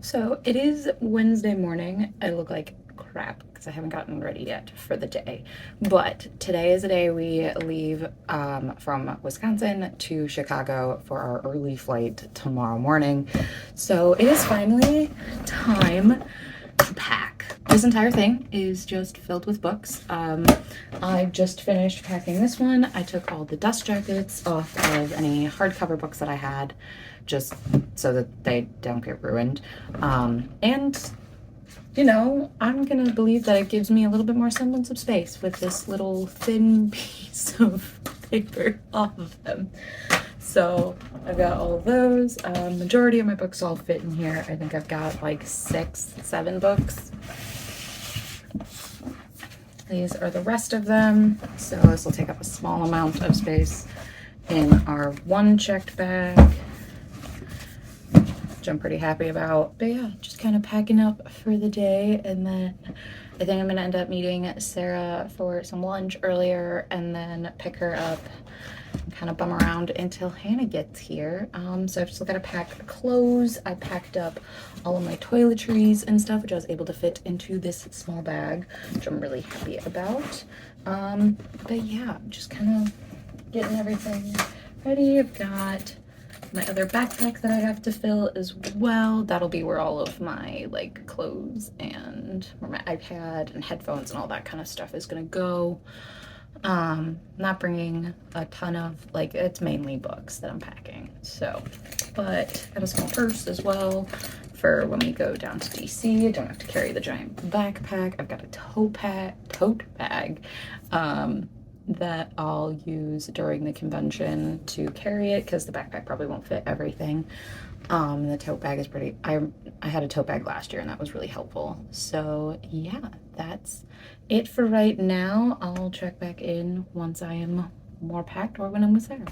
So it is Wednesday morning. I look like crap because I haven't gotten ready yet for the day. But today is the day we leave from Wisconsin to Chicago for our early flight tomorrow morning. So it is finally time to pack. This entire thing is just filled with books. I just finished packing this one. I took all the dust jackets off of any hardcover books that I had, just so that they don't get ruined. And you know, I'm gonna believe that it gives me a little bit more semblance of space with this little thin piece of paper off of them. So I've got all of those. Majority of my books all fit in here. I think I've got like 6, 7 books. These are the rest of them. So this will take up a small amount of space in our one checked bag, which I'm pretty happy about. But yeah, just kind of packing up for the day. And then I think I'm gonna end up meeting Sarah for some lunch earlier and then pick her up and kind of bum around until Hannah gets here. So I've still got to pack clothes. I packed up all of my toiletries and stuff, which I was able to fit into this small bag, which I'm really happy about. But yeah, just kind of getting everything ready. I've got my other backpack that I have to fill as well. That'll be where all of my like clothes and where my iPad and headphones and all that kind of stuff is gonna go. Not bringing a ton of, like, it's mainly books that I'm packing, so, but I have a small purse as well for when we go down to DC. I don't have to carry the giant backpack. I've got a tote bag that I'll use during the convention to carry it, because the backpack probably won't fit everything. The tote bag is pretty, I had a tote bag last year and that was really helpful. So yeah, that's it for right now. I'll check back in once I am more packed or when I'm with Sarah.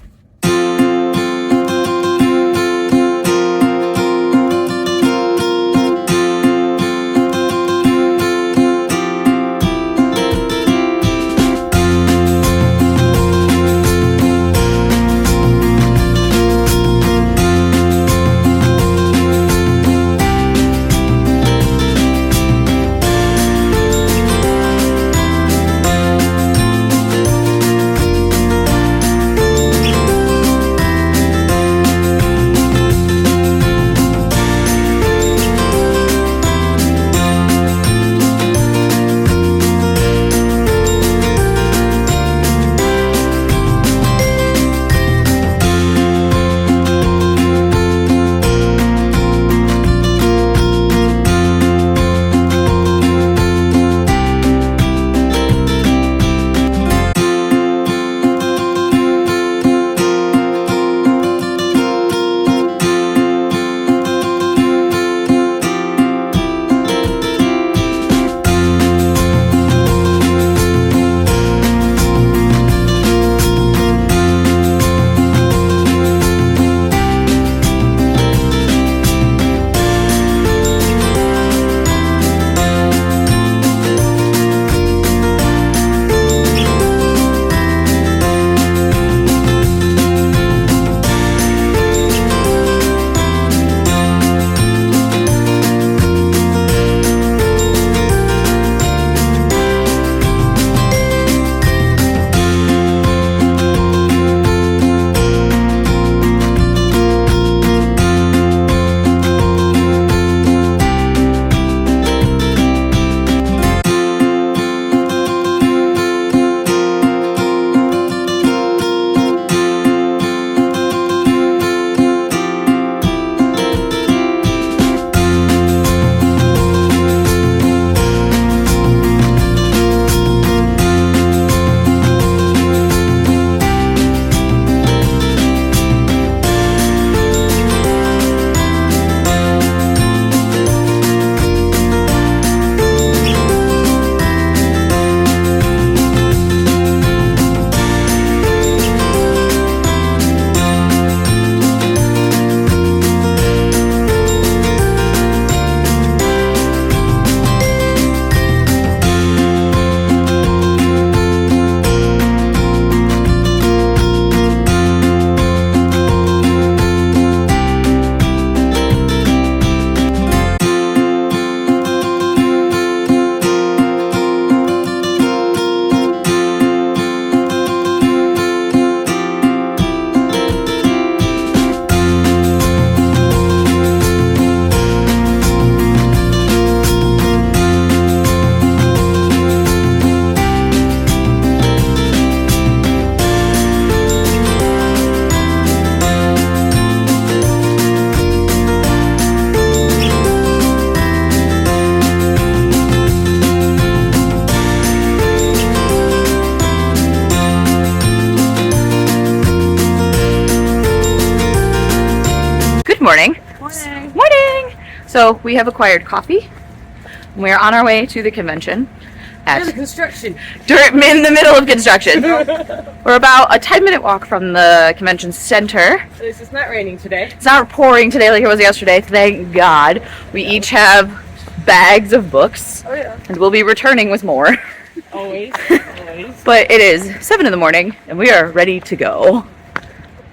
So we have acquired coffee. We're on our way to the convention. In the middle of construction. We're about a 10-minute walk from the convention center. At least it's not raining today. It's not pouring today like it was yesterday, thank God. We each have bags of books. Oh yeah. And we'll be returning with more. Always. But it is 7 in the morning and we are ready to go.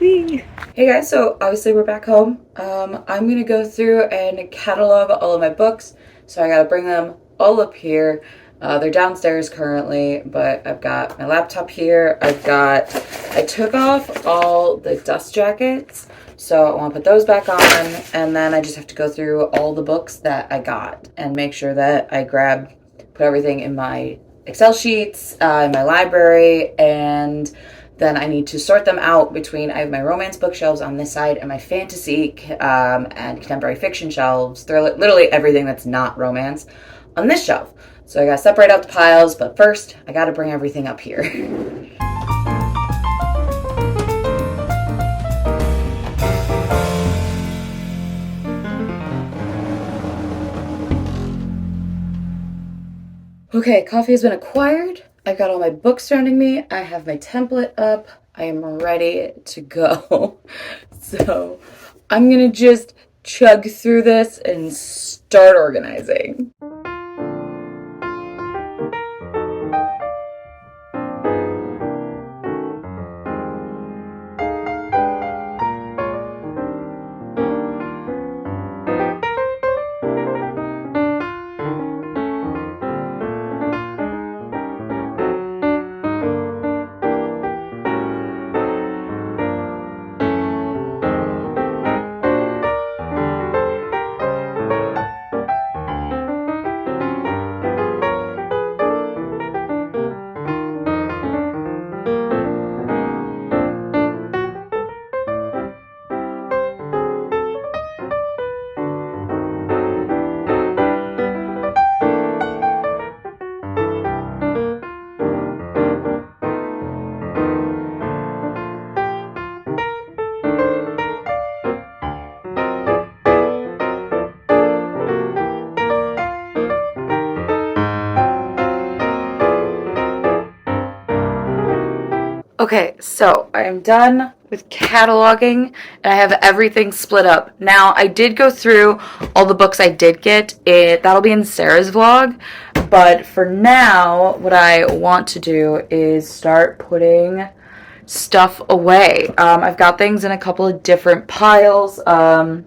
Whee. Hey guys, so obviously we're back home. I'm gonna go through and catalog all of my books. So I gotta bring them all up here. They're downstairs currently, but I've got my laptop here. I took off all the dust jackets, so I want to put those back on, and then I just have to go through all the books that I got and make sure that I put everything in my Excel sheets, in my library, and then I need to sort them out between, I have my romance bookshelves on this side and my fantasy and contemporary fiction shelves. They're literally everything that's not romance on this shelf. So I gotta separate out the piles, but first I gotta bring everything up here. Okay, coffee has been acquired. I've got all my books surrounding me. I have my template up. I am ready to go. So I'm gonna just chug through this and start organizing. Okay, so I am done with cataloging and I have everything split up. Now, I did go through all the books I did get. That'll be in Sarah's vlog. But for now, what I want to do is start putting stuff away. I've got things in a couple of different piles. I've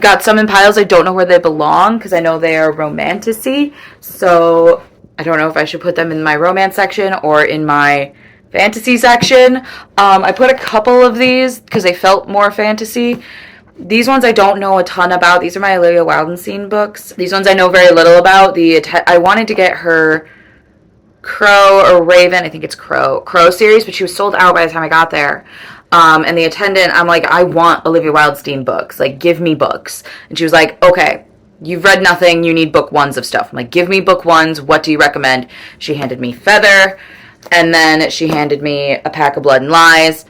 got some in piles I don't know where they belong because I know they are romantic-y. So I don't know if I should put them in my romance section or in my fantasy section. I put a couple of these because they felt more fantasy. These ones I don't know a ton about. These are my Olivia Wildenstein books. These ones I know very little about. I wanted to get her Crow or Raven, I think it's Crow series, but she was sold out by the time I got there. And the attendant, I'm like, I want Olivia Wildenstein books. Like, give me books. And she was like, okay, you've read nothing. You need book ones of stuff. I'm like, give me book ones. What do you recommend? She handed me Feather. And then she handed me A Pack of Blood and Lies.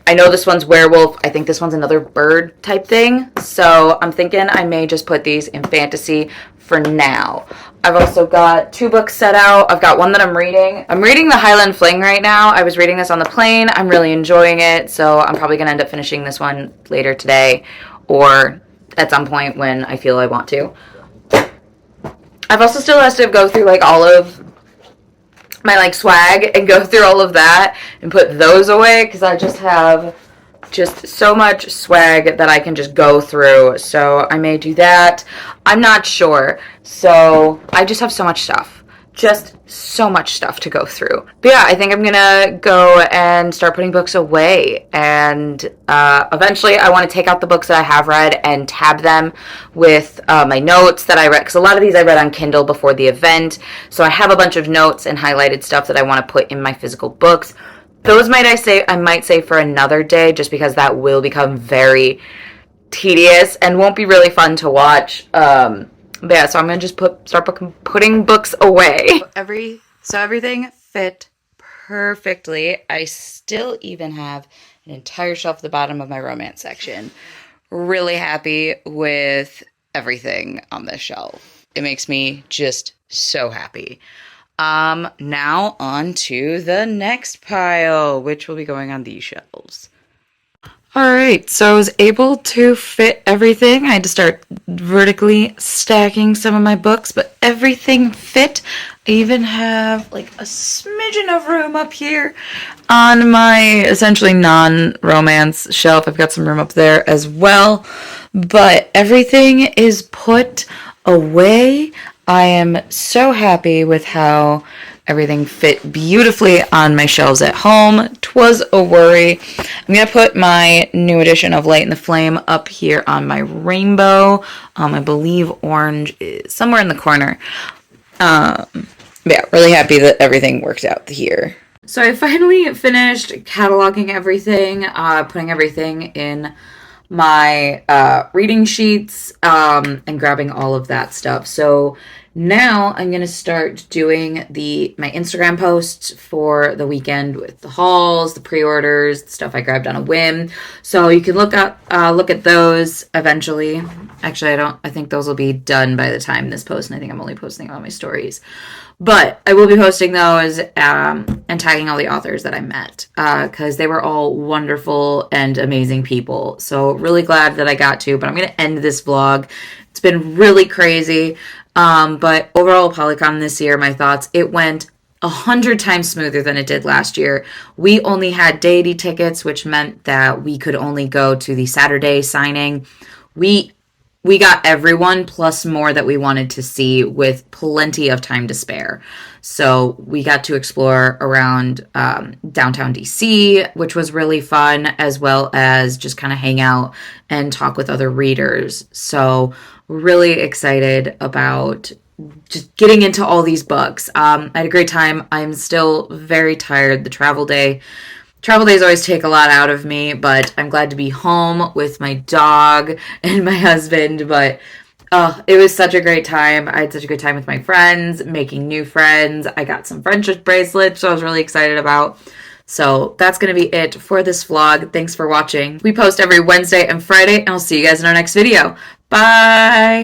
I know this one's werewolf. I think this one's another bird type thing. So I'm thinking I may just put these in fantasy for now. I've also got 2 books set out. I've got one that I'm reading. I'm reading The Highland Fling right now. I was reading this on the plane. I'm really enjoying it. So I'm probably going to end up finishing this one later today or at some point when I feel I want to. I've also still has to go through like all of my like swag and go through all of that and put those away because I just have so much swag that I can just go through. So I may do that. I'm not sure. So I just have so much stuff. Just so much stuff to go through. But yeah, I think I'm gonna go and start putting books away. And eventually I want to take out the books that I have read and tab them with my notes that I read. Because a lot of these I read on Kindle before the event. So I have a bunch of notes and highlighted stuff that I want to put in my physical books. Those I might say for another day, just because that will become very tedious and won't be really fun to watch. But yeah, so I'm gonna just start putting books away. So everything fit perfectly. I still even have an entire shelf at the bottom of my romance section. Really happy with everything on this shelf. It makes me just so happy. Now on to the next pile, which will be going on these shelves. Alright, so I was able to fit everything. I had to start vertically stacking some of my books, but everything fit. I even have like a smidgen of room up here on my essentially non-romance shelf. I've got some room up there as well, but everything is put away. I am so happy with how everything fit beautifully on my shelves at home. 'Twas a worry. I'm going to put my new edition of Light in the Flame up here on my rainbow. I believe orange is somewhere in the corner. Yeah, really happy that everything worked out here. So I finally finished cataloging everything, putting everything in my reading sheets, and grabbing all of that stuff. So now I'm going to start doing my Instagram posts for the weekend with the hauls, the pre-orders, the stuff I grabbed on a whim. So you can look at those eventually. Actually, I think those will be done by the time this post, and I think I'm only posting on my stories. But I will be posting those and tagging all the authors that I met because they were all wonderful and amazing people. So really glad that I got to. But I'm going to end this vlog. It's been really crazy. But overall, Apollycon this year, my thoughts, it went 100 times smoother than it did last year. We only had deity tickets, which meant that we could only go to the Saturday signing. We got everyone plus more that we wanted to see with plenty of time to spare. So we got to explore around downtown DC, which was really fun, as well as just kind of hang out and talk with other readers. So really excited about just getting into all these books. I had a great time. I'm still very tired. The travel days always take a lot out of me, but I'm glad to be home with my dog and my husband. But it was such a great time. I had such a good time with my friends, making new friends. I got some friendship bracelets, so I was really excited about. So that's going to be it for this vlog. Thanks for watching. We post every Wednesday and Friday, and I'll see you guys in our next video. Bye!